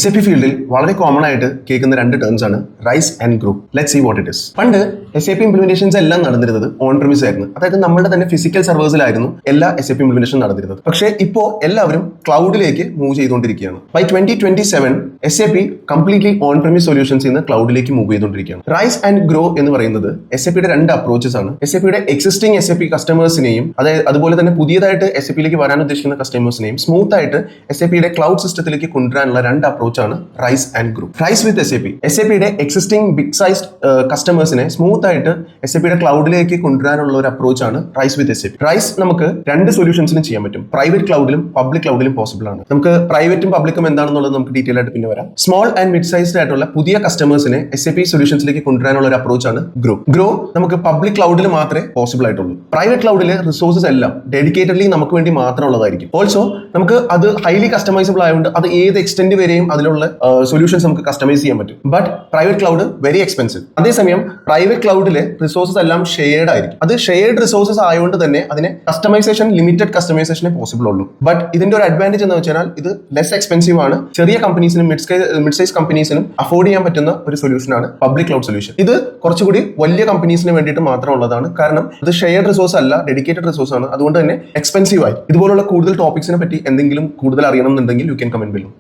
SAP ഫീൽഡിൽ വളരെ common ആയിട്ട് കേൾക്കുന്ന രണ്ട് ടേംസ് ആണ് rise and grow. Let see what it is. പണ്ട് SAP ഇംപ്ലിമെന്റേഷൻസ് എല്ലാം നടന്നിരുന്നത് ഓൺ പ്രിമിസ് ആയിരുന്നു. അതായത് നമ്മുടെ തന്നെ ഫിസിക്കൽ സെർവേഴ്സിലായിരുന്നു എല്ലാ SAP ഇംപ്ലിമെന്റേഷൻ നടന്നിരുന്നത്. പക്ഷേ ഇപ്പോൾ എല്ലാവരും ക്ലൗഡിലേക്ക് മൂവ് ചെയ്തുകൊണ്ടിരിക്കുകയാണ്. By 2027 SAP completely on premise solutions നിന്ന് ക്ലൗഡിലേക്ക് മൂവ് ചെയ്തുകൊണ്ടിരിക്കുകയാണ്. റൈസ് ആൻഡ് ഗ്രോ എന്ന് പറയുന്നത് SAPയുടെ രണ്ട് അപ്രോച്ചസ് ആണ്. SAPയുടെ എക്സിസ്റ്റിംഗ് SAP കസ്റ്റമേഴ്സിനെയും അതുപോലെ തന്നെ പുതിയതായിട്ട് SAPയിലേക്ക് വരാൻ ഉദ്ദേശിക്കുന്ന കസ്റ്റമേഴ്സിനെയും സ്മൂത്ത് ആയിട്ട് SAPയുടെ ക്ലൗഡ് സിസ്റ്റത്തിലേക്ക് കൊണ്ടുവരാനുള്ള രണ്ട് അപ്രോച്ചാണ് rise and grow. Rise with SAPയുടെ എക്സിസ്റ്റിംഗ് ബിഗ് സൈസ് കസ്റ്റമേഴ്സിനെ സ്മൂത്ത് ആയിട്ട് SAPയുടെ ക്ലൗഡിലേക്ക് കൊണ്ടുവരാനുള്ള ഒരു അപ്രോച്ചാണ് റൈസ് വിത്ത് SAP. റൈസ് നമുക്ക് രണ്ട് സൊല്യൂഷൻസിനും ചെയ്യാൻ പറ്റും. പ്രൈവറ്റ് ക്ലൗഡിലും പബ്ലിക് ക്ലൗഡിലും പോസിബിൾ ആണ്. നമുക്ക് പ്രൈവറ്റും പബ്ലിക്കും എന്താണെന്നുള്ളത് നമുക്ക് ഡീറ്റെയിൽ ആയിട്ട് പിന്നെ വരാം. സ്മോൾ ആൻഡ് മിഡ് സൈസ്ഡ് ആയിട്ടുള്ള പുതിയ കസ്റ്റമേഴ്സിനെ SAP സൊല്യൂഷൻസിലേക്ക് കൊണ്ടുവരാനുള്ള ഒരു അപ്രോച്ചാണ് ഗ്രോ. നമുക്ക് പബ്ലിക് ക്ലൗഡിൽ മാത്രമേ പോസിബിൾ ആയിട്ടുള്ളൂ. പ്രൈവറ്റ് ക്ലൗഡിലെ റിസോഴ്സസ് എല്ലാം ഡെഡിക്കേറ്റഡ്ലി നമുക്ക് വേണ്ടി മാത്രമുള്ളതായിരിക്കും. ഓൾസോ നമുക്ക് അത് ഹൈലി കസ്റ്റമൈസബിൾ ആയതുകൊണ്ട് അത് ഏത് എക്സ്റ്റെന്റ് വരെയും അതിലുള്ള സൊല്യൂഷൻസ് നമുക്ക് കസ്റ്റമൈസ് ചെയ്യാൻ പറ്റും. But private cloud very expensive. അതേസമയം പ്രൈവറ്റ് ക്ലൗഡിലെ റിസോഴ്സസ് എല്ലാം ഷെയർഡ് ആയിരിക്കും. അത് ഷെയർഡ് റിസോഴ്സസ് ആയതുകൊണ്ട് തന്നെ അതിനെ കസ്റ്റമൈസേഷൻ ലിമിറ്റഡ് കസ്റ്റമൈസേഷനെ പോസിബിൾ ഉള്ളൂ. ബട്ട് ഇതിന്റെ ഒരു അഡ്വാൻറ്റേജ് എന്ന് വെച്ചാൽ ഇത് ലെസ് എക്സ്പെൻസീവ് ആണ്. ചെറിയ കമ്പനീസിനും മിഡ് സൈസ് കമ്പനീസിനും അഫോർഡ് ചെയ്യാൻ പറ്റുന്ന ഒരു സൊല്യൂഷനാണ് പബ്ലിക് ക്ലൗഡ് സൊല്യൂഷൻ. ഇത് കുറച്ചുകൂടി വലിയ കമ്പനീസിന് വേണ്ടിയിട്ട് മാത്രമുള്ളതാണ്. കാരണം ഇത് ഷെയർഡ് റിസോഴ്സ് അല്ല, ഡെഡിക്കേറ്റഡ് റിസോഴ്സ് ആണ്. അതുകൊണ്ട് തന്നെ എക്സ്പെൻസീവ് ആയി. ഇതുപോലുള്ള കൂടുതൽ ടോപ്പിക്സിനെ പറ്റി എന്തെങ്കിലും കൂടുതൽ അറിയണം എന്നുണ്ടെങ്കിൽ യു ക്യാൻ കമന്റ് ബിലോ.